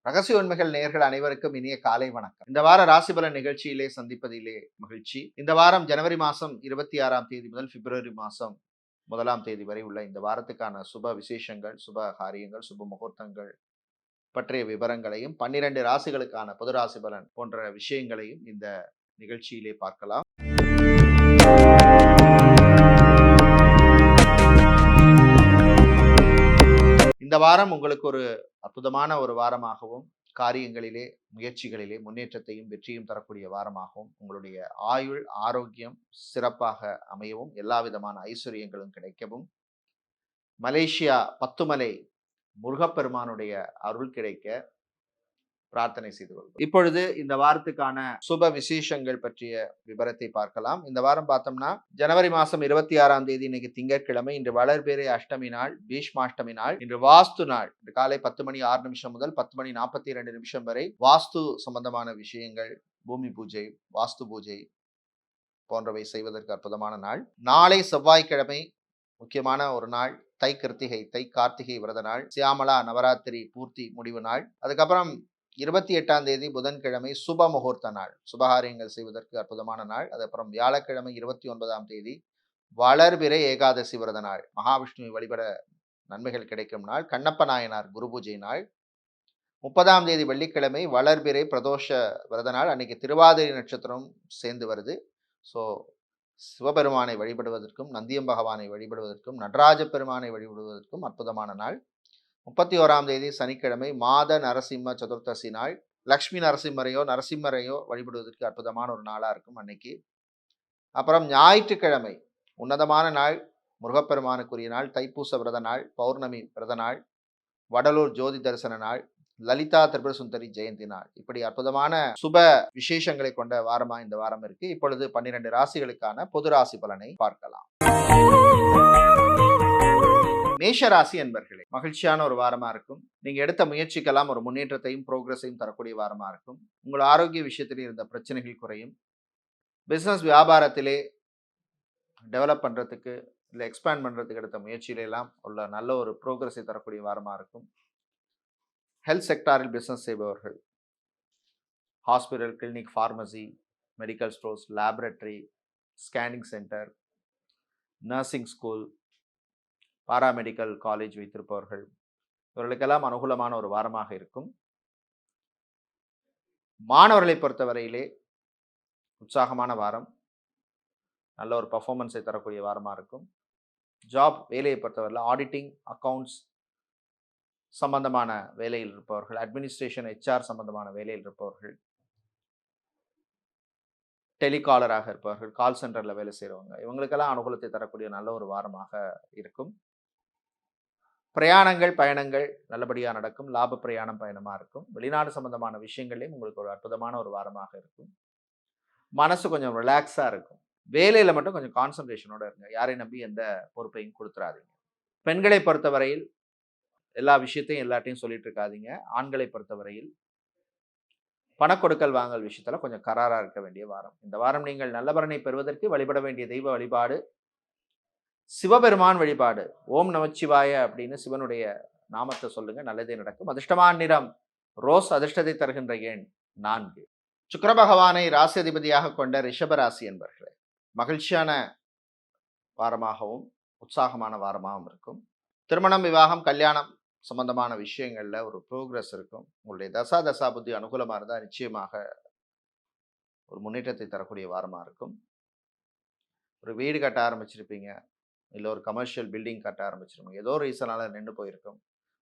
ரகசிய உண்மைகள் நேயர்கள் அனைவருக்கும் இனிய காலை வணக்கம். இந்த வார ராசிபலன் நிகழ்ச்சியிலே சந்திப்பதிலே மகிழ்ச்சி. இந்த வாரம் ஜனவரி மாதம் 26ஆம் தேதி முதல் பிப்ரவரி மாதம் 1ஆம் தேதி வரை உள்ள இந்த வாரத்துக்கான சுப விசேஷங்கள், சுப காரியங்கள், சுப முகூர்த்தங்கள் பற்றிய விவரங்களையும் 12 ராசிகளுக்கான பொது ராசி பலன் போன்ற விஷயங்களையும் இந்த நிகழ்ச்சியிலே பார்க்கலாம். இந்த வாரம் உங்களுக்கு ஒரு அற்புதமான ஒரு வாரமாகவும், காரியங்களிலே, முயற்சிகளிலே முன்னேற்றத்தையும் வெற்றியும் தரக்கூடிய வாரமாகவும், உங்களுடைய ஆயுள் ஆரோக்கியம் சிறப்பாக அமையவும், எல்லா விதமான ஐஸ்வர்யங்களும் கிடைக்கவும், மலேசியா பத்துமலை முருகப்பெருமானுடைய அருள் கிடைக்க பிரார்த்தனை செய்து கொள்வோம். இப்பொழுது இந்த வாரத்துக்கான சுப விசேஷங்கள் பற்றிய விவரத்தை பார்க்கலாம். இந்த வாரம் பார்த்தோம்னா ஜனவரி மாதம் 26ஆம் தேதி இன்னைக்கு திங்கட்கிழமை. இன்று வளர்பிறை அஷ்டமி நாள், பீஷ்மாஷ்டமி நாள். இன்று வாஸ்து நாள். இன்று காலை 10:06 முதல் 10:42 வரை வாஸ்து சம்பந்தமான விஷயங்கள், பூமி பூஜை, வாஸ்து பூஜை போன்றவை செய்வதற்கு அற்புதமான நாள். நாளை செவ்வாய்க்கிழமை முக்கியமான ஒரு நாள். தை கிருத்திகை, தை கார்த்திகை விரத நாள். சியாமலா நவராத்திரி பூர்த்தி முடிவு நாள். அதுக்கப்புறம் 28ஆம் தேதி புதன்கிழமை சுப முகூர்த்த நாள். சுபகாரியங்கள் செய்வதற்கு அற்புதமான நாள். அதுக்கப்புறம் வியாழக்கிழமை 29ஆம் தேதி வளர்பிறை ஏகாதசி விரத நாள். மகாவிஷ்ணுவை வழிபட நன்மைகள் கிடைக்கும் நாள். கண்ணப்ப நாயனார் குரு பூஜை நாள். 30ஆம் தேதி வெள்ளிக்கிழமை வளர்பிறை பிரதோஷ விரத நாள். அன்னைக்கு திருவாதிரை நட்சத்திரம் சேர்ந்து வருது. ஸோ சிவபெருமானை வழிபடுவதற்கும், நந்தியம் பகவானை வழிபடுவதற்கும், நடராஜ பெருமானை வழிபடுவதற்கும் அற்புதமான நாள். 31ஆம் தேதி சனிக்கிழமை மாத நரசிம்ம சதுர்த்தசி நாள். லக்ஷ்மி நரசிம்மரையோ வழிபடுவதற்கு அற்புதமான ஒரு நாளாக இருக்கும் அன்னைக்கு. அப்புறம் ஞாயிற்றுக்கிழமை உன்னதமான நாள், முருகப்பெருமானுக்குரிய நாள், தைப்பூச விரத நாள், பௌர்ணமி விரத நாள், வடலூர் ஜோதி தரிசன நாள், லலிதா திரிபுர சுந்தரி ஜெயந்தி நாள். இப்படி அற்புதமான சுப விசேஷங்களை கொண்ட வாரமா இந்த வாரம் இருக்கு. இப்பொழுது 12 ராசிகளுக்கான பொது ராசி பலனை பார்க்கலாம். மேஷ ராசி என்பர்களே, மகிழ்ச்சியான ஒரு வாரமா இருக்கும். நீங்க எடுத்த முயற்சிக்கெல்லாம் ஒரு முன்னேற்றத்தையும் ப்ரோக்ரஸையும் தரக்கூடிய வாரமா இருக்கும். உங்கள் ஆரோக்கிய விஷயத்திலே இருந்த பிரச்சனைகள் குறையும். பிசினஸ் வியாபாரத்திலே டெவலப் பண்றதுக்கு இல்லை எக்ஸ்பேண்ட் பண்றதுக்கு எடுத்த முயற்சியிலெல்லாம் உள்ள நல்ல ஒரு ப்ரோக்ரஸை தரக்கூடிய வாரமா இருக்கும். ஹெல்த் செக்டாரில் பிசினஸ் செய்பவர்கள், hospital, clinic, pharmacy, medical stores, laboratory, scanning centre, nursing school, paramedical college வைத்திருப்பவர்கள், இவர்களுக்கெல்லாம் அனுகூலமான ஒரு வாரமாக இருக்கும். மாணவர்களை பொறுத்தவரையிலே உற்சாகமான வாரம், நல்ல ஒரு பர்ஃபார்மன்ஸை தரக்கூடிய வாரமாக இருக்கும். ஜாப் வேலையை பொறுத்தவரையில் ஆடிட்டிங், அக்கவுண்ட்ஸ் சம்பந்தமான வேலையில் இருப்பவர்கள், அட்மினிஸ்ட்ரேஷன், HR சம்பந்தமான வேலையில் இருப்பவர்கள், டெலிகாலராக இருப்பவர்கள், கால் சென்டரில் வேலை செய்கிறவங்க, இவங்களுக்கெல்லாம் அனுகூலத்தை தரக்கூடிய நல்ல ஒரு வாரமாக இருக்கும். பிரயாணங்கள், பயணங்கள் நல்லபடியாக நடக்கும். லாப பிரயாணம் பயணமாக இருக்கும். வெளிநாடு சம்பந்தமான விஷயங்களையும் உங்களுக்கு ஒரு அற்புதமான ஒரு வாரமாக இருக்கும். மனசு கொஞ்சம் ரிலாக்ஸாக இருக்கும். வேலையில் மட்டும் கொஞ்சம் கான்சன்ட்ரேஷனோட இருங்க. யாரையும் நம்பி எந்த பொறுப்பையும் கொடுத்துறாதீங்க. பெண்களை பொறுத்தவரையில் எல்லா விஷயத்தையும் எல்லாத்தையும் சொல்லிட்டு இருக்காதீங்க. ஆண்களை பொறுத்தவரையில் பணக்கொடுக்கல் வாங்கல் விஷயத்தில் கொஞ்சம் கராராக இருக்க வேண்டிய வாரம். இந்த வாரம் நீங்கள் நல்லபலனை பெறுவதற்கு வழிபட வேண்டிய தெய்வ வழிபாடு சிவபெருமான் வழிபாடு. ஓம் நமச்சிவாய அப்படின்னு சிவனுடைய நாமத்தை சொல்லுங்க, நல்லதே நடக்கும். அதிர்ஷ்டமான நிறம் ரோஸ், அதிர்ஷ்டத்தை தருகின்ற எண் 4. சுக்கிர பகவானை ராசி அதிபதியாக கொண்ட ரிஷப ராசி என்பர்களே, மகிழ்ச்சியான வாரமாகவும் உற்சாகமான வாரமாகவும் இருக்கும். திருமணம், விவாகம், கல்யாணம் சம்பந்தமான விஷயங்கள்ல ஒரு ப்ரோக்ரஸ் இருக்கும். உங்களுடைய தசா புத்தி அனுகூலமாக இருந்தால் நிச்சயமாக ஒரு முன்னேற்றத்தை தரக்கூடிய வாரமாக இருக்கும். ஒரு வீடு கட்ட ஆரம்பிச்சிருப்பீங்க, இல்லை ஒரு கமர்ஷியல் பில்டிங் கட்ட ஆரம்பிச்சிருப்பீங்க, ஏதோ ரீசனால் நின்று போயிருக்கும்.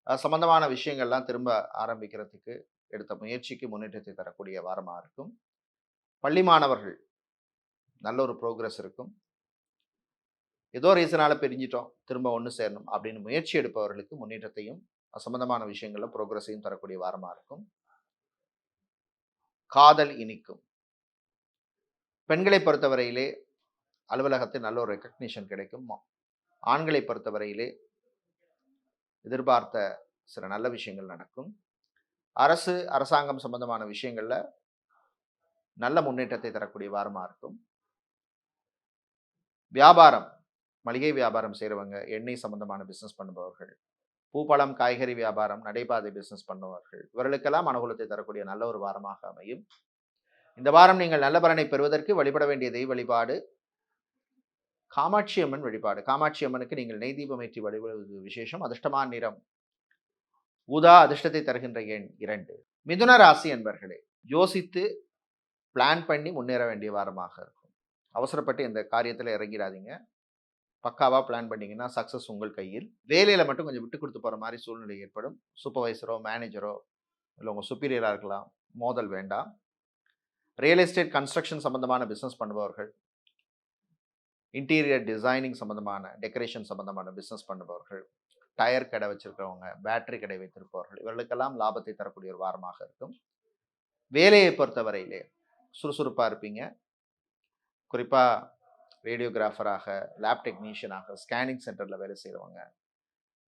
அது சம்பந்தமான விஷயங்கள்லாம் திரும்ப ஆரம்பிக்கிறதுக்கு எடுத்த முயற்சிக்கு முன்னேற்றத்தை தரக்கூடிய வாரமாக இருக்கும். பள்ளி மாணவர்கள் நல்ல ஒரு ப்ரோக்ரஸ் இருக்கும். ஏதோ ரீசனால் பிரிஞ்சிட்டோம், திரும்ப ஒன்று சேரணும் அப்படின்னு முயற்சி எடுப்பவர்களுக்கு முன்னேற்றத்தையும் சம்பந்தமான விஷயங்களில் ப்ரோக்ரஸையும் தரக்கூடிய வாரமாக இருக்கும். காதல் இனிக்கும். பெண்களை பொறுத்தவரையிலே அலுவலகத்தில் நல்ல ஒரு ரெக்கக்னிஷன் கிடைக்கும். ஆண்களை பொறுத்தவரையிலே எதிர்பார்த்த சில நல்ல விஷயங்கள் நடக்கும். அரசாங்கம் சம்பந்தமான விஷயங்கள்ல நல்ல முன்னேற்றத்தை தரக்கூடிய வாரமாக இருக்கும். வியாபாரம், மளிகை வியாபாரம் செய்கிறவங்க, எண்ணெய் சம்பந்தமான பிஸ்னஸ் பண்ணுபவர்கள், பூப்பழம் காய்கறி வியாபாரம், நடைபாதை பிசினஸ் பண்ணுபவர்கள் இவர்களுக்கெல்லாம் அனுகூலத்தை தரக்கூடிய நல்ல ஒரு வாரமாக அமையும். இந்த வாரம் நீங்கள் நல்ல பலனை பெறுவதற்கு வழிபட வேண்டிய தெய்வ வழிபாடு காமாட்சி அம்மன் வழிபாடு. காமாட்சி அம்மனுக்கு நீங்கள் நெய் தீபம் ஏற்றி வழிபடுவது விசேஷம். அதிர்ஷ்டமான நிறம் ஊதா. அதிர்ஷ்டத்தை தருகின்ற எண் 2. மிதுன ராசி அன்பர்களே, யோசித்து பிளான் பண்ணி முன்னேற வேண்டிய வாரமாக இருக்கும். அவசரப்பட்டு இந்த காரியத்தில் இறங்கிடாதீங்க. பக்காவாக பிளான் பண்ணிங்கன்னா சக்ஸஸ் உங்கள் கையில். வேலையில் மட்டும் கொஞ்சம் விட்டு கொடுத்து போகிற மாதிரி சூழ்நிலை ஏற்படும். சூப்பர்வைசரோ மேனேஜரோ இல்லை உங்கள் சுப்பீரியராக இருக்கலாம், மோதல் வேண்டாம். ரியல் எஸ்டேட் கன்ஸ்ட்ரக்ஷன் சம்பந்தமான பிஸ்னஸ் பண்ணுபவர்கள், இன்டீரியர் டிசைனிங் சம்பந்தமான டெக்கரேஷன் சம்பந்தமான பிஸ்னஸ் பண்ணுபவர்கள், டயர் கடை வச்சிருக்கிறவங்க, பேட்டரி கடை வைத்திருப்பவர்கள் இவர்களுக்கெல்லாம் லாபத்தை தரக்கூடிய ஒரு வாரமாக இருக்கும். வேலையை பொறுத்தவரையிலே சுறுசுறுப்பாக இருப்பீங்க. குறிப்பாக ரேடியோகிராஃபராக, லேப் டெக்னீஷியனாக, ஸ்கேனிங் சென்டரில் வேலை செய்கிறவங்க,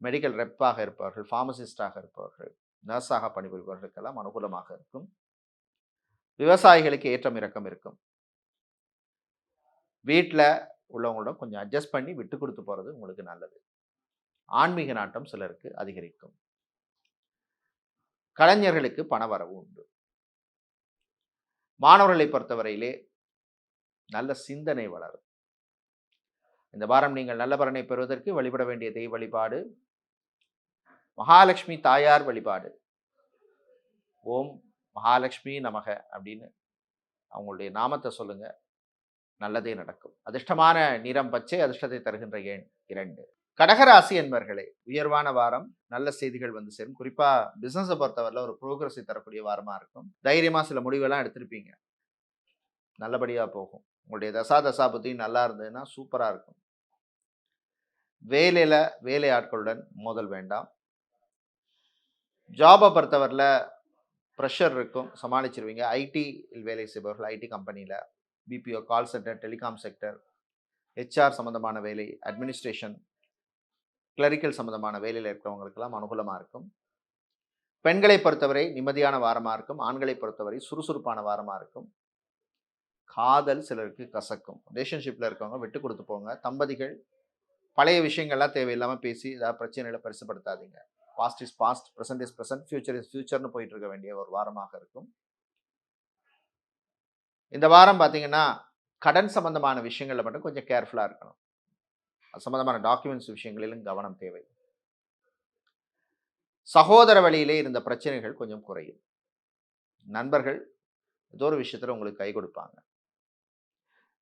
மெடிக்கல் ரெப்பாக இருப்பவர்கள், ஃபார்மசிஸ்டாக இருப்பவர்கள், நர்ஸாக பணிபுரிபவர்களுக்கெல்லாம் அனுகூலமாக இருக்கும். விவசாயிகளுக்கு ஏற்றம் இறக்கம் இருக்கும். வீட்டில் உள்ளவங்களோட கொஞ்சம் அட்ஜஸ்ட் பண்ணி விட்டு கொடுத்து போகிறது உங்களுக்கு நல்லது. ஆன்மீக நாட்டம் சிலருக்கு அதிகரிக்கும். கலைஞர்களுக்கு பணவரவு உண்டு. மாணவர்களை பொறுத்தவரையிலே நல்ல சிந்தனை வளரும். இந்த வாரம் நீங்கள் நல்ல பலனை பெறுவதற்கு வழிபட வேண்டிய தெய்வ வழிபாடு மகாலட்சுமி தாயார் வழிபாடு. ஓம் மகாலட்சுமி நமக அப்படின்னு அவங்களுடைய நாமத்தை சொல்லுங்க, நல்லதே நடக்கும். அதிர்ஷ்டமான நிறம் பச்சை. அதிர்ஷ்டத்தை தருகின்ற எண் 2. கடகராசி என்பர்களே, உயர்வான வாரம். நல்ல செய்திகள் வந்து சேரும். குறிப்பா பிசினஸை பொறுத்தவரையில் ஒரு ப்ரோக்ரஸை தரக்கூடிய வாரமா இருக்கும். தைரியமா சில முடிவெல்லாம் எடுத்திருப்பீங்க, நல்லபடியா போகும். உங்களுடைய தசா புத்தி நல்லா இருந்ததுன்னா சூப்பரா இருக்கும். வேலை ஆட்களுடன் மோதல் வேண்டாம். ஜாபை பொறுத்தவரையில் ப்ரெஷர் இருக்கும், சமாளிச்சிருவீங்க. ஐடி வேலை செய்பவர்கள், ஐடி கம்பெனியில், BPO, call centre, telecom sector, HR சம்மந்தமான வேலை, அட்மினிஸ்ட்ரேஷன், கிளரிக்கல் சம்மந்தமான வேலையில் இருக்கிறவங்களுக்கெல்லாம் அனுகூலமாக இருக்கும். பெண்களை பொறுத்தவரை நிம்மதியான வாரமாக இருக்கும். ஆண்களை பொறுத்தவரை சுறுசுறுப்பான வாரமாக இருக்கும். காதல் சிலருக்கு கசக்கும். ரிலேஷன்ஷிப்பில் இருக்கவங்க விட்டு கொடுத்து போங்க. தம்பதிகள் பழைய விஷயங்கள்லாம் தேவையில்லாமல் பேசி ஏதாவது பிரச்சனைகளை பெருசுப்படுத்தாதீங்க. Past is past, present is present, future is ஃபியூச்சர்னு போயிட்டு இருக்க வேண்டிய ஒரு வாரமாக இருக்கும். இந்த வாரம் பார்த்தீங்கன்னா கடன் சம்பந்தமான விஷயங்களில் மட்டும் கொஞ்சம் கேர்ஃபுல்லாக இருக்கணும். அது சம்பந்தமான டாக்குமெண்ட்ஸ் விஷயங்களிலும் கவனம் தேவை. சகோதர வழியிலே இருந்த பிரச்சனைகள் கொஞ்சம் குறையும். நண்பர்கள் ஏதோ ஒரு விஷயத்தில் உங்களுக்கு கை கொடுப்பாங்க.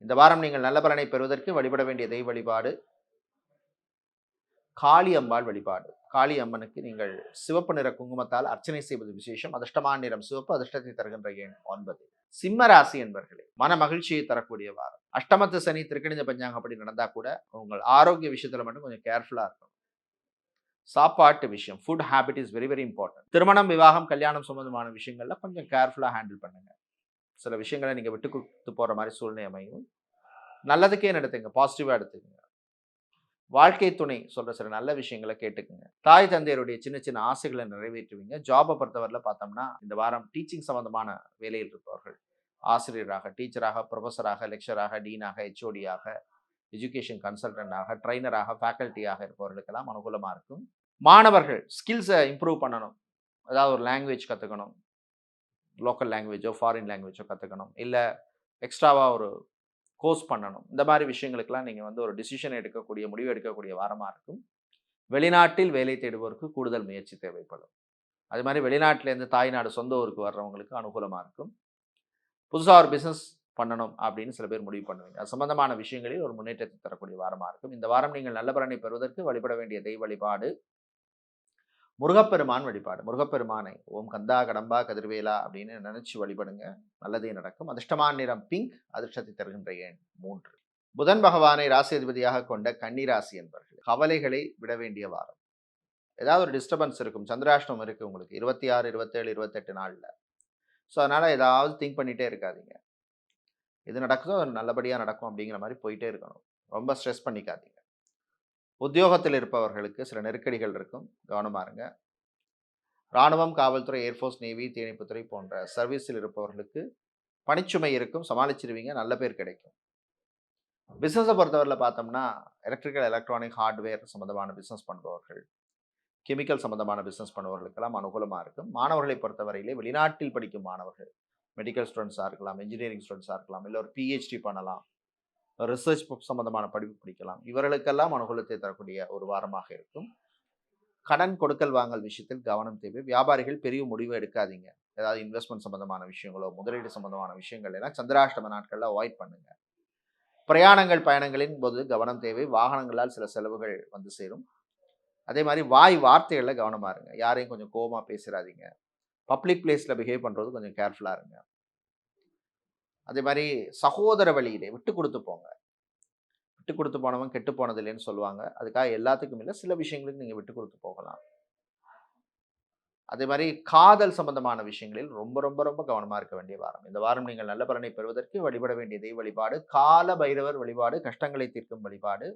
இந்த வாரம் நீங்கள் நல்ல பலனை பெறுவதற்கு வழிபட வேண்டிய தெய்வ வழிபாடு காளி அம்பாள் வழிபாடு. காளி அம்மனுக்கு நீங்கள் சிவப்பு நிற குங்குமத்தால் அர்ச்சனை செய்வது விசேஷம். அதிர்ஷ்டமான நிறம் சிவப்பு. அதிர்ஷ்டத்தை தருகின்ற எண் 9. சிம்ம ராசி என்பர்களே, மன மகிழ்ச்சியை தரக்கூடிய வாரம். அஷ்டமத்து சனி திருக்கணித பஞ்சாங்கம் அப்படி நடந்தா கூட உங்கள் ஆரோக்கிய விஷயத்துல மட்டும் கொஞ்சம் கேர்ஃபுல்லா இருக்கணும். சாப்பாட்டு விஷயம், food habit is very very important. திருமணம், விவாகம், கல்யாணம் சம்பந்தமான விஷயங்கள்ல கொஞ்சம் கேர்ஃபுல்லா ஹேண்டில் பண்ணுங்க. சில விஷயங்களை நீங்க விட்டு கொடுத்து போற மாதிரி சூழ்நிலை அமையும். நல்லதுக்கே நடத்துங்க, பாசிட்டிவா எடுத்துக்கங்க. வாழ்க்கை துணை சொல்ற சில நல்ல விஷயங்களை கேட்டுக்குங்க. தாய் தந்தையருடைய சின்ன சின்ன ஆசைகளை நிறைவேற்றுவீங்க. ஜாபை பொறுத்தவரையில் பார்த்தோம்னா இந்த வாரம் டீச்சிங் சம்பந்தமான வேலையில் இருப்பவர்கள், ஆசிரியராக, டீச்சராக, ப்ரொஃபஸராக, லெக்சராக, டீனாக, ஹெச்ஓடியாக, எஜுகேஷன் கன்சல்டன்டாக, ட்ரைனராக, ஃபேக்கல்ட்டியாக இருப்பவர்களுக்கெல்லாம் அனுகூலமாக இருக்கும். மாணவர்கள் ஸ்கில்ஸை இம்ப்ரூவ் பண்ணணும். அதாவது ஒரு லாங்குவேஜ் கற்றுக்கணும், லோக்கல் லாங்குவேஜோ ஃபாரின் லாங்குவேஜோ கற்றுக்கணும், இல்லை எக்ஸ்ட்ராவாக ஒரு கோர்ஸ் பண்ணணும். இந்த மாதிரி விஷயங்களுக்கெல்லாம் நீங்கள் ஒரு டிசிஷன் எடுக்கக்கூடிய, முடிவு எடுக்கக்கூடிய வாரமாக இருக்கும். வெளிநாட்டில் வேலை தேடுவோருக்கு கூடுதல் முயற்சி தேவைப்படும். அது மாதிரி வெளிநாட்டிலேருந்து தாய்நாடு சொந்த ஊருக்கு வர்றவங்களுக்கு அனுகூலமாக இருக்கும். புதுசாக ஒரு பிஸ்னஸ் பண்ணணும் அப்படின்னு சில பேர் முடிவு பண்ணுவீங்க. அது சம்பந்தமான விஷயங்களில் ஒரு முன்னேற்றத்தை தரக்கூடிய வாரமாக இருக்கும். இந்த வாரம் நீங்கள் நல்ல பலனை பெறுவதற்கு வழிபட வேண்டிய தெய்வ வழிபாடு முருகப்பெருமான் வழிபாடு. முருகப்பெருமானை ஓம் கந்தா கடம்பா கதிர்வேலா அப்படின்னு நினைச்சு வழிபடுங்க, நல்லதே நடக்கும். அதிர்ஷ்டமான நிறம் பிங்க். அதிர்ஷ்டத்தை தருகின்ற எண் 3. புதன் பகவானை ராசி அதிபதியாக கொண்ட கன்னிராசி என்பவர்கள் கவலைகளை விட வேண்டிய வாரம். ஏதாவது ஒரு டிஸ்டர்பன்ஸ் இருக்கும். சந்திராஷ்டமம் இருக்கு உங்களுக்கு 26, 27, 28 நாளில். ஸோ அதனால ஏதாவது திங்க் பண்ணிட்டே இருக்காதீங்க. எது நடக்குதோ அது நல்லபடியாக நடக்கும் அப்படிங்கிற மாதிரி போயிட்டே இருக்கணும். ரொம்ப ஸ்ட்ரெஸ் பண்ணிக்காதீங்க. உத்தியோகத்தில் இருப்பவர்களுக்கு சில நெருக்கடிகள் இருக்கும், கவனமாக இருங்க. இராணுவம், காவல்துறை, ஏர்ஃபோர்ஸ், நேவி, தீயணைப்புத்துறை போன்ற சர்வீஸில் இருப்பவர்களுக்கு பணிச்சுமை இருக்கும், சமாளிச்சிருவீங்க, நல்ல பேர் கிடைக்கும். பிஸ்னஸை பொறுத்தவரையில் பார்த்தோம்னா எலக்ட்ரிக்கல், எலக்ட்ரானிக், ஹார்ட்வேர் சம்மந்தமான பிஸ்னஸ் பண்ணுபவர்கள், கெமிக்கல் சம்பந்தமான பிஸ்னஸ் பண்ணுபவர்களுக்கெல்லாம் அனுகூலமாக இருக்கும். மாணவர்களை பொறுத்தவரையிலே வெளிநாட்டில் படிக்கும் மாணவர்கள், மெடிக்கல் ஸ்டூடெண்ட்ஸாக இருக்கலாம், இன்ஜினியரிங் ஸ்டூடெண்ட்ஸாக இருக்கலாம், இல்லை ஒரு பிஹெச்டி பண்ணலாம், ரிசர்ச் சம்பந்தமான படிப்பு படிக்கலாம். இவர்களுக்கெல்லாம் அனுகூலத்தை தரக்கூடிய ஒரு வாரமாக இருக்கும். கடன் கொடுக்கல் வாங்கல் விஷயத்தில் கவனம் தேவை. வியாபாரிகள் பெரிய முடிவு எடுக்காதீங்க. ஏதாவது இன்வெஸ்ட்மெண்ட் சம்பந்தமான விஷயங்களோ, முதலீடு சம்பந்தமான விஷயங்கள் எல்லாம் சந்திராஷ்டம நாட்களில் அவாய்ட் பண்ணுங்க. பிரயாணங்கள் பயணங்களின் போது கவனம் தேவை. வாகனங்களால் சில செலவுகள் வந்து சேரும். அதே மாதிரி வார்த்தைகளில் கவனமாக இருங்க. யாரையும் கொஞ்சம் கோபமாக பேசுறாதீங்க. பப்ளிக் பிளேஸில் பிஹேவ் பண்ணுறது கொஞ்சம் கேர்ஃபுல்லாக இருங்க. அதே மாதிரி சகோதர வழியிலே விட்டு கொடுத்து போங்க. விட்டு கொடுத்து போனவன் கெட்டு போனது இல்லைன்னு சொல்லுவாங்க. அதுக்காக எல்லாத்துக்கும் இல்லை, சில விஷயங்களுக்கு நீங்கள் விட்டு கொடுத்து போகலாம். அதே மாதிரி காதல் சம்பந்தமான விஷயங்களில் ரொம்ப ரொம்ப ரொம்ப கவனமாக இருக்க வேண்டிய வாரம். இந்த வாரம் நீங்கள் நல்ல பலனை பெறுவதற்கு வழிபட வேண்டிய தெய்வ வழிபாடு கால பைரவர் வழிபாடு, கஷ்டங்களை தீர்க்கும் வழிபாடு.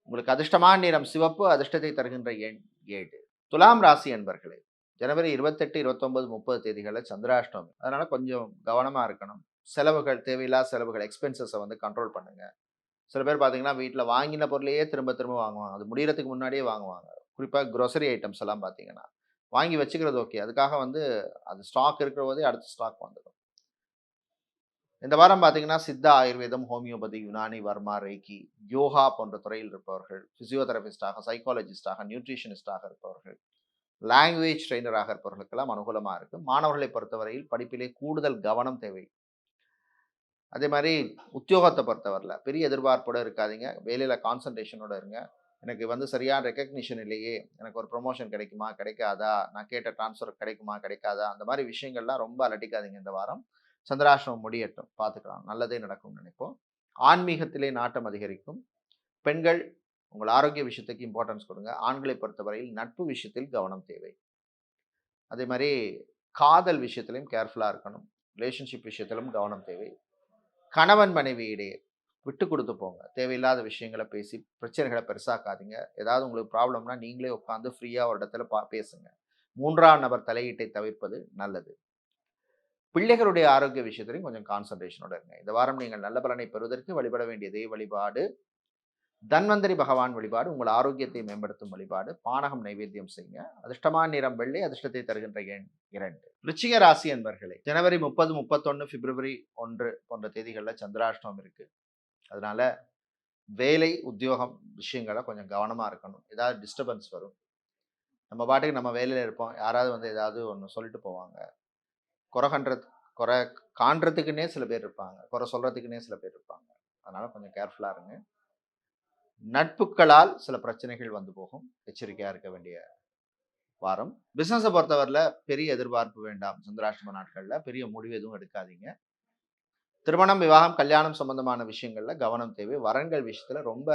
உங்களுக்கு அதிர்ஷ்டமான நிறம் சிவப்பு, அதிர்ஷ்டத்தை தருகின்ற எண் 7. துலாம் ராசி அன்பர்களே, ஜனவரி 28, 29, 30 தேதிகளில் சந்திராஷ்டமி. அதனால கொஞ்சம் கவனமாக இருக்கணும். செலவுகள், தேவையில்லாத செலவுகள், எக்ஸ்பென்சஸை வந்து கண்ட்ரோல் பண்ணுங்க. சில பேர் பார்த்தீங்கன்னா வீட்டில் வாங்கின பொருளையே திரும்ப திரும்ப வாங்குவாங்க. அது முடியறதுக்கு முன்னாடியே வாங்குவாங்க. குறிப்பாக க்ரோசரி ஐட்டம்ஸ் எல்லாம் பார்த்தீங்கன்னா வாங்கி வச்சுக்கிறது ஓகே. அதுக்காக வந்து அது ஸ்டாக் இருக்கிற போதே அடுத்த ஸ்டாக் வந்துடும். இந்த வாரம் பார்த்தீங்கன்னா சித்தா, ஆயுர்வேதம், ஹோமியோபதி, யுனானி, வர்மா, ரேக்கி, யோகா போன்ற துறையில் இருப்பவர்கள், பிசியோதெரபிஸ்டாக, சைக்காலஜிஸ்டாக, நியூட்ரிஷனிஸ்டாக இருப்பவர்கள், லாங்குவேஜ் ட்ரெயினராக இருப்பவர்களுக்கெல்லாம் அனுகூலமாக இருக்குது. மாணவர்களை பொறுத்தவரையில் படிப்பிலே கூடுதல் கவனம் தேவை. அதே மாதிரி உத்தியோகத்தை பொறுத்தவரையில் பெரிய எதிர்பார்ப்போடு இருக்காதீங்க. வேலையில் கான்சன்ட்ரேஷனோடு இருங்க. எனக்கு வந்து சரியான ரெக்கக்னிஷன் இல்லையே, எனக்கு ஒரு ப்ரொமோஷன் கிடைக்குமா கிடைக்காதா, நான் கேட்ட ட்ரான்ஸ்ஃபர் கிடைக்குமா கிடைக்காதா, அந்த மாதிரி விஷயங்கள்லாம் ரொம்ப அலட்டிக்காதீங்க. இந்த வாரம் சந்திராஷ்டமம் முடியட்டும், பார்த்துக்கலாம், நல்லதே நடக்கும்னு நினைப்போம். ஆன்மீகத்திலே நாட்டம் அதிகரிக்கும். பெண்கள் உங்கள் ஆரோக்கிய விஷயத்துக்கு இம்பார்ட்டன்ஸ் கொடுங்க. ஆண்களை பொறுத்தவரையில் நட்பு விஷயத்தில் கவனம் தேவை. அதே மாதிரி காதல் விஷயத்திலையும் கேர்ஃபுல்லாக இருக்கணும். ரிலேஷன்ஷிப் விஷயத்திலும் கவனம் தேவை. கணவன் மனைவி இடையே விட்டு கொடுத்து போங்க. தேவையில்லாத விஷயங்களை பேசி பிரச்சனைகளை பெருசாக்காதீங்க. ஏதாவது உங்களுக்கு ப்ராப்ளம்னா நீங்களே உட்காந்து ஃப்ரீயாக ஒரு இடத்துல பேசுங்க. 3ஆம் நபர் தலையீட்டை தவிர்ப்பது நல்லது. பிள்ளைகளுடைய ஆரோக்கிய விஷயத்திலையும் கொஞ்சம் கான்சன்ட்ரேஷனோட இருங்க. இந்த வாரம் நீங்கள் நல்ல பலனை பெறுவதற்கு வழிபட வேண்டிய தெய்வ வழிபாடு தன்வந்தரி பகவான் வழிபாடு. உங்கள் ஆரோக்கியத்தை மேம்படுத்தும் வழிபாடு. பானகம் நைவேத்தியம் செய்யுங்க. அதிர்ஷ்டமான நிறம் வெள்ளை, அதிர்ஷ்டத்தை தருகின்ற எண் 2. விருச்சிக ராசி என்பர்களே, ஜனவரி 30, 31, பிப்ரவரி 1 போன்ற தேதிகளில் சந்திராஷ்டமம் இருக்கு. அதனால வேலை, உத்தியோகம் விஷயங்களை கொஞ்சம் கவனமாக இருக்கணும். ஏதாவது டிஸ்டர்பன்ஸ் வரும். நம்ம பாட்டுக்கு நம்ம வேலையில் இருப்போம், யாராவது வந்து ஏதாவது ஒன்று சொல்லிட்டு போவாங்க. குறை காண்றதுக்குன்னே சில பேர் இருப்பாங்க, குறை சொல்கிறதுக்குன்னே சில பேர் இருப்பாங்க. அதனால் கொஞ்சம் கேர்ஃபுல்லாக இருங்க. நட்புகளால் சில பிரச்சனைகள் வந்து போகும். எச்சரிக்கையாக இருக்க வேண்டிய வாரம். பிஸ்னஸை பொறுத்தவரையில் பெரிய எதிர்பார்ப்பு வேண்டாம். சந்திராஷ்டம நாட்களில் பெரிய முடிவு எதுவும் எடுக்காதீங்க. திருமணம், விவாகம், கல்யாணம் சம்பந்தமான விஷயங்கள்ல கவனம் தேவை. வரன்கள் விஷயத்துல ரொம்ப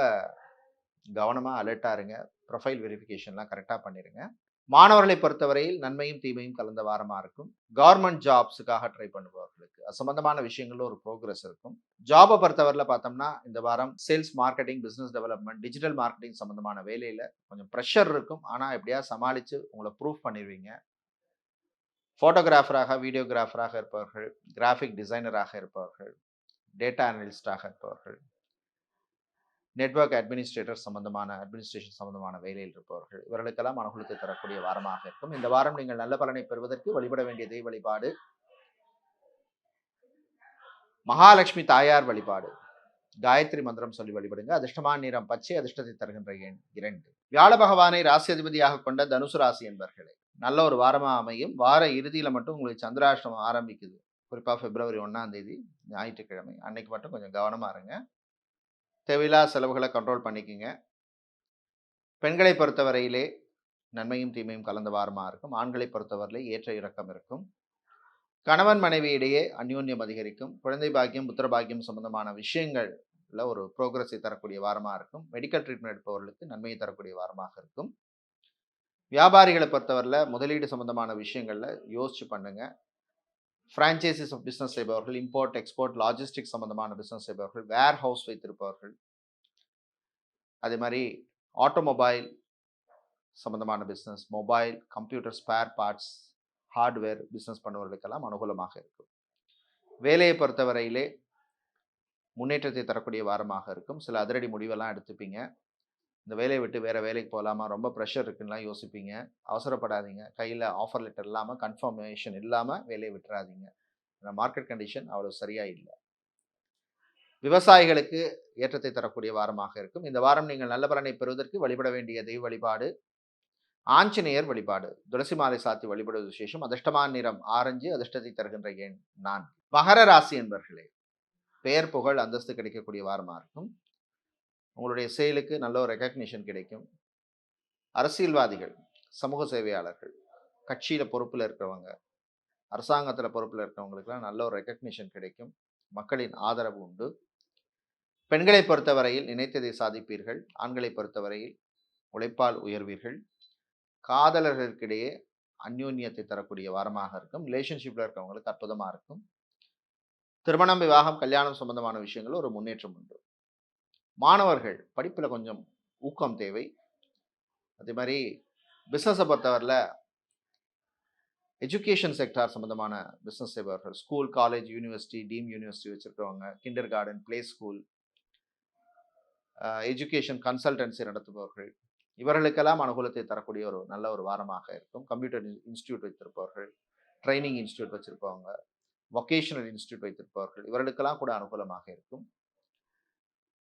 கவனமாக அலர்ட்டாக இருங்க. ப்ரொஃபைல் வெரிஃபிகேஷன்லாம் கரெக்டாக பண்ணிடுங்க. மாணவர்களை பொறுத்தவரையில் நன்மையும் தீமையும் கலந்த வாரமாக இருக்கும். கவர்மெண்ட் ஜாப்ஸுக்காக ட்ரை பண்ணுபவர்களுக்கு அது சம்பந்தமான விஷயங்கள்ல ஒரு ப்ரோக்ரஸ் இருக்கும். ஜாபை பொறுத்தவரையில் பார்த்தோம்னா இந்த வாரம் sales, marketing, business development, digital marketing சம்பந்தமான வேலையில் கொஞ்சம் ப்ரெஷர் இருக்கும். ஆனால் எப்படியா சமாளித்து உங்களை ப்ரூஃப் பண்ணிடுவீங்க. ஃபோட்டோகிராஃபராக, வீடியோகிராஃபராக இருப்பவர்கள், கிராஃபிக் டிசைனராக இருப்பவர்கள், டேட்டா அனலிஸ்டாக இருப்பவர்கள், நெட்வொர்க் அட்மினிஸ்ட்ரேஷன் சம்பந்தமான வேலையில் இருப்பவர்கள், இவர்களுக்கெல்லாம் அனுகூலத்தை தரக்கூடிய வாரமாக இருக்கும். இந்த வாரம் நீங்கள் நல்ல பலனை பெறுவதற்கு வழிபட வேண்டிய தெய்வ வழிபாடு மகாலட்சுமி தாயார் வழிபாடு. காயத்ரி மந்திரம் சொல்லி வழிபடுங்க. அதிர்ஷ்டமான நிறம் பச்சை, அதிர்ஷ்டத்தை தருகின்ற எண் 2. வியாழ பகவானை ராசி அதிபதியாக கொண்ட தனுசு ராசி என்பர்களே, நல்ல ஒரு வாரமாக அமையும். வார இறுதியில் மட்டும் உங்களுக்கு சந்திராஷ்டமம் ஆரம்பிக்குது. குறிப்பாக பிப்ரவரி 1ஆம் தேதி ஞாயிற்றுக்கிழமை அன்னைக்கு மட்டும் கொஞ்சம் கவனமாக இருங்க. தேவையில்லாத செலவுகளை கண்ட்ரோல் பண்ணிக்கோங்க. பெண்களை பொறுத்தவரையிலே நன்மையும் தீமையும் கலந்த வாரமாக இருக்கும். ஆண்களை பொறுத்தவரையிலே ஏற்ற இறக்கம் இருக்கும். கணவன் மனைவி இடையே அந்யோன்யம் அதிகரிக்கும். குழந்தை பாக்கியம், புத்திர பாக்கியம் சம்பந்தமான விஷயங்கள்ல ஒரு ப்ரோக்ரஸை தரக்கூடிய வாரமாக இருக்கும். மெடிக்கல் ட்ரீட்மெண்ட் எடுப்பவர்களுக்கு நன்மையை தரக்கூடிய வாரமாக இருக்கும். வியாபாரிகளை பொறுத்தவரையில் முதலீடு சம்பந்தமான விஷயங்கள்ல யோசிச்சு பண்ணுங்க. ஃப்ரான்ச்சைசிஸ் ஆஃப் பிஸ்னஸ் செய்பவர்கள், இம்போர்ட், எக்ஸ்போர்ட், லாஜிஸ்டிக் சம்பந்தமான பிஸ்னஸ் செய்பவர்கள், வேர் ஹவுஸ் வைத்திருப்பவர்கள், அதே மாதிரி ஆட்டோமொபைல் சம்பந்தமான business, mobile, computer spare parts, hardware business பண்ணுவவர்களுக்கெல்லாம் அனுகூலமாக இருக்கும். வேலையை பொறுத்தவரையிலே முன்னேற்றத்தை தரக்கூடிய வாரமாக இருக்கும். சில அதிரடி முடிவெல்லாம் எடுத்துப்பீங்க. இந்த வேலையை விட்டு வேறு வேலைக்கு போகலாமா, ரொம்ப ப்ரெஷர் இருக்குன்னுலாம் யோசிப்பீங்க. அவசரப்படாதீங்க. கையில் ஆஃபர் லெட்டர் இல்லாமல், கன்ஃபர்மேஷன் இல்லாமல் வேலையை விட்டுறாதீங்க. மார்க்கெட் கண்டிஷன் அவ்வளோ சரியாக இல்லை. விவசாயிகளுக்கு ஏற்றத்தை தரக்கூடிய வாரமாக இருக்கும். இந்த வாரம் நீங்கள் நல்ல பலனை பெறுவதற்கு வழிபட வேண்டிய தெய்வ வழிபாடு ஆஞ்சநேயர் வழிபாடு. துளசி மாலை சாத்தி வழிபடுவது விசேஷம். அதிர்ஷ்டமான நிறம் ஆரஞ்சு. அதிர்ஷ்டத்தை தருகின்ற எண் 4. மகர ராசி என்பர்களே, பெயர் புகழ் அந்தஸ்து கிடைக்கக்கூடிய வாரமாக இருக்கும். உங்களுடைய செயலுக்கு நல்ல ஒரு ரெகக்னிஷன் கிடைக்கும். அரசியல்வாதிகள், சமூக சேவையாளர்கள், கட்சியில் பொறுப்பில் இருக்கிறவங்க, அரசாங்கத்தில் பொறுப்பில் இருக்கிறவங்களுக்குலாம் நல்ல ஒரு ரெகக்னிஷன் கிடைக்கும். மக்களின் ஆதரவு உண்டு. பெண்களை பொறுத்தவரையில் நினைத்ததை சாதிப்பீர்கள். ஆண்களை பொறுத்தவரையில் உழைப்பால் உயர்வீர்கள். காதலர்களுக்கிடையே அந்யோன்யத்தை தரக்கூடிய வாரமாக இருக்கும். ரிலேஷன்ஷிப்பில் இருக்கிறவங்களுக்கு அற்புதமாக இருக்கும். திருமணம், விவாகம், கல்யாணம் சம்பந்தமான விஷயங்கள் ஒரு முன்னேற்றம் உண்டு. மாணவர்கள் படிப்பில் கொஞ்சம் ஊக்கம் தேவை. அதே மாதிரி பிஸ்னஸை பொறுத்தவரையில் எஜுகேஷன் செக்டார் சம்பந்தமான பிஸ்னஸ் செய்பவர்கள், school, college, university, team university வச்சுருக்கிறவங்க, kindergarten, play school, education consultancy நடத்துபவர்கள், இவர்களுக்கெல்லாம் அனுகூலத்தை தரக்கூடிய ஒரு நல்ல ஒரு வாரமாக இருக்கும். கம்ப்யூட்டர் இன்ஸ்டியூட் வைத்திருப்பவர்கள், ட்ரைனிங் இன்ஸ்டியூட் வச்சுருப்பவங்க, வொகேஷனல் இன்ஸ்டியூட் வைத்திருப்பவர்கள், இவர்களுக்கெல்லாம் கூட அனுகூலமாக இருக்கும்.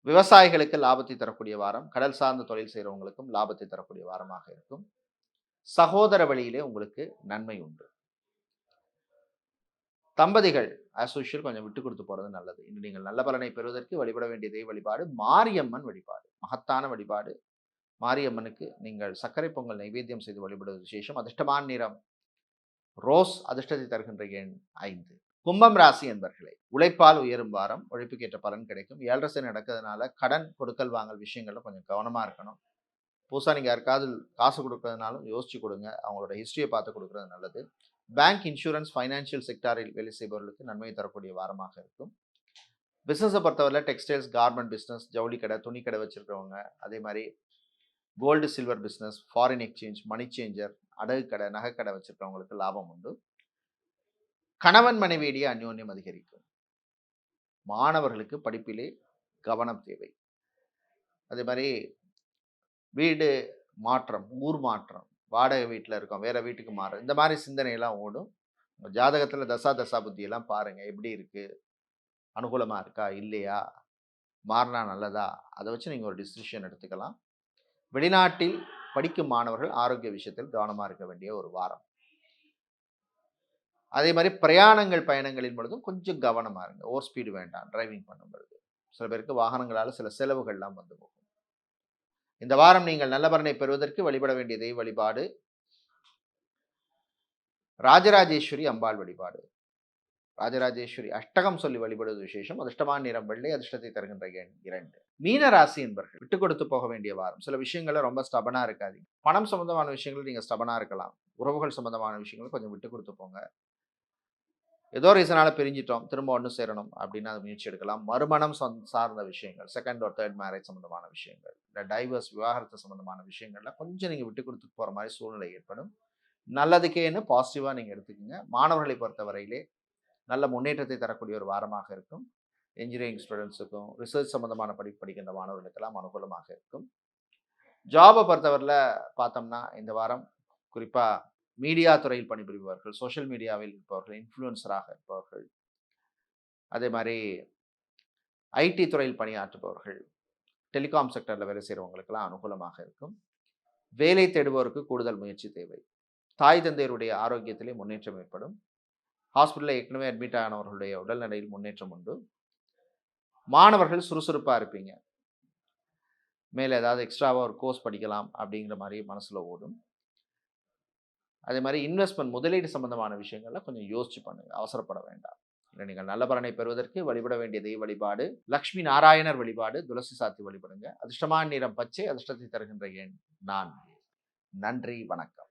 விவசாயிகளுக்கு லாபத்தை தரக்கூடிய வாரம். கடல் சார்ந்த தொழில் செய்கிறவங்களுக்கும் லாபத்தை தரக்கூடிய வாரமாக இருக்கும். சகோதர வழியிலே உங்களுக்கு நன்மை உண்டு. தம்பதிகள் ஆஸ் யூஷுவல் கொஞ்சம் விட்டு கொடுத்து போகிறது நல்லது. இன்று நீங்கள் நல்ல பலனை பெறுவதற்கு வழிபட வேண்டிய தெய்வ வழிபாடு மாரியம்மன் வழிபாடு. மகத்தான வழிபாடு. மாரியம்மனுக்கு நீங்கள் சர்க்கரை பொங்கல் நைவேத்தியம் செய்து வழிபடுவது விசேஷம். அதிர்ஷ்டமான நிறம் ரோஸ். அதிர்ஷ்டத்தை தருகின்ற எண் 5. கும்பம் ராசி என்பர்களே, உழைப்பால் உயரும் வாரம். உழைப்புக்கேற்ற பலன் கிடைக்கும். 7.5 சனி நடக்கிறதுனால கடன் கொடுக்கல் வாங்கல் விஷயங்கள்ல கொஞ்சம் கவனமாக இருக்கணும். புதுசாக நீங்கள் யாருக்காவது காசு கொடுக்கறதுனாலும் யோசிச்சு கொடுங்க. அவங்களோட ஹிஸ்ட்ரியை பார்த்து கொடுக்குறது நல்லது. பேங்க், இன்சூரன்ஸ், ஃபைனான்சியல் செக்டாரில் வேலை செய்பவர்களுக்கு நன்மை தரக்கூடிய வாரமாக இருக்கும். பிஸ்னஸை பொறுத்தவரை டெக்ஸ்டைல்ஸ், கார்மெண்ட் பிஸ்னஸ், ஜவுளி கடை, துணி கடை வச்சுருக்கிறவங்க, அதே மாதிரி gold silver business, foreign exchange, money changer, அடகு கடை, நகைக்கடை வச்சுருக்கிறவங்களுக்கு லாபம் உண்டு. கணவன் மனைவியிடையே அந்யோன்யம் அதிகரிக்கும். மாணவர்களுக்கு படிப்பிலே கவனம் தேவை. அதே மாதிரி வீடு மாற்றம், ஊர் மாற்றம், வாடகை வீட்டில் இருக்கோம் வேறு வீட்டுக்கு மாறும், இந்த மாதிரி சிந்தனையெல்லாம் ஓடும். ஜாதகத்தில் தசா புத்தியெல்லாம் பாருங்கள், எப்படி இருக்குது, அனுகூலமாக இருக்கா இல்லையா, மாறினா நல்லதா, அதை வச்சு நீங்கள் ஒரு டிசிஷன் எடுத்துக்கலாம். வெளிநாட்டில் படிக்கும் மாணவர்கள் ஆரோக்கிய விஷயத்தில் கவனமாக இருக்க வேண்டிய ஒரு வாரம். அதே மாதிரி பிரயாணங்கள், பயணங்களின் பொழுதும் கொஞ்சம் கவனமாக இருங்க. ஓவர் ஸ்பீடு வேண்டாம் டிரைவிங் பண்ணும் பொழுது. சில பேருக்கு வாகனங்களால் சில செலவுகள்லாம் வந்து போகும். இந்த வாரம் நீங்கள் நல்ல பலனை பெறுவதற்கு வழிபட வேண்டிய தெய்வ வழிபாடு ராஜராஜேஸ்வரி அம்பாள் வழிபாடு. ராஜராஜேஸ்வரி அஷ்டகம் சொல்லி வழிபடுவது விசேஷம். அதிர்ஷ்டமான நிறம் வெள்ளை. அதிர்ஷ்டத்தை தருகின்ற எண் 2. மீன ராசி என்பர்கள் விட்டு கொடுத்து போக வேண்டிய வாரம். சில விஷயங்கள்ல ரொம்ப ஸ்டபனா இருக்காதீங்க. பணம் சம்பந்தமான விஷயங்கள் நீங்க ஸ்டபனா இருக்கலாம். உறவுகள் சம்பந்தமான விஷயங்கள் கொஞ்சம் விட்டு கொடுத்து போங்க. ஏதோ ரீசனால பிரிஞ்சிட்டோம், திரும்ப ஒன்று சேரணும் அப்படின்னு அது முயற்சி எடுக்கலாம். மறுமணம் சார்ந்த விஷயங்கள், செகண்ட் ஒரு தேர்ட் மேரேஜ் சம்பந்தமான விஷயங்கள், இல்லை டைவர்ஸ், விவாகரத்து சம்பந்தமான விஷயங்கள்ல கொஞ்சம் நீங்கள் விட்டு கொடுத்து போகிற மாதிரி சூழ்நிலை ஏற்படும். நல்லதுக்கேன்னு பாசிட்டிவாக நீங்கள் எடுத்துக்கோங்க. மாணவர்களை பொறுத்தவரையிலே நல்ல முன்னேற்றத்தை தரக்கூடிய ஒரு வாரமாக இருக்கும். இன்ஜினியரிங் ஸ்டூடெண்ட்ஸுக்கும் ரிசர்ச் சம்பந்தமான படிக்கின்ற மாணவர்களுக்கெல்லாம் அனுகூலமாக இருக்கும். ஜாபை பொறுத்தவரையில் பார்த்தோம்னா இந்த வாரம் குறிப்பாக மீடியா துறையில் பணிபுரிபவர்கள், சோஷியல் மீடியாவில் இருப்பவர்கள், இன்ஃப்ளூயன்சராக இருப்பவர்கள், அதே மாதிரி ஐடி துறையில் பணியாற்றுபவர்கள், டெலிகாம் செக்டரில் வேலை செய்கிறவங்களுக்கெல்லாம் அனுகூலமாக இருக்கும். வேலை தேடுபவருக்கு கூடுதல் முயற்சி தேவை. தாய் தந்தையருடைய ஆரோக்கியத்திலே முன்னேற்றம் ஏற்படும். ஹாஸ்பிட்டலில் ஏற்கனவே அட்மிட் ஆனவர்களுடைய உடல்நிலையில் முன்னேற்றம் உண்டு. மாணவர்கள் சுறுசுறுப்பாக இருப்பீங்க. மேலே ஏதாவது எக்ஸ்ட்ராவாக ஒரு கோர்ஸ் படிக்கலாம் அப்படிங்கிற மாதிரி மனசில் ஓடும். அதே மாதிரி இன்வெஸ்ட்மெண்ட், முதலீடு சம்பந்தமான விஷயங்கள்ல கொஞ்சம் யோசிச்சு பண்ணுங்க, அவசரப்பட வேண்டாம். இல்லை நீங்கள் நல்ல பலனை பெறுவதற்கு வழிபட வேண்டிய தெய்வ வழிபாடு லக்ஷ்மி நாராயணர் வழிபாடு. துளசி சாத்தி வழிபடுங்க. அதிர்ஷ்டமான நிறம் பச்சை. அதிர்ஷ்டத்தை தருகின்ற எண் 4. நன்றி, வணக்கம்.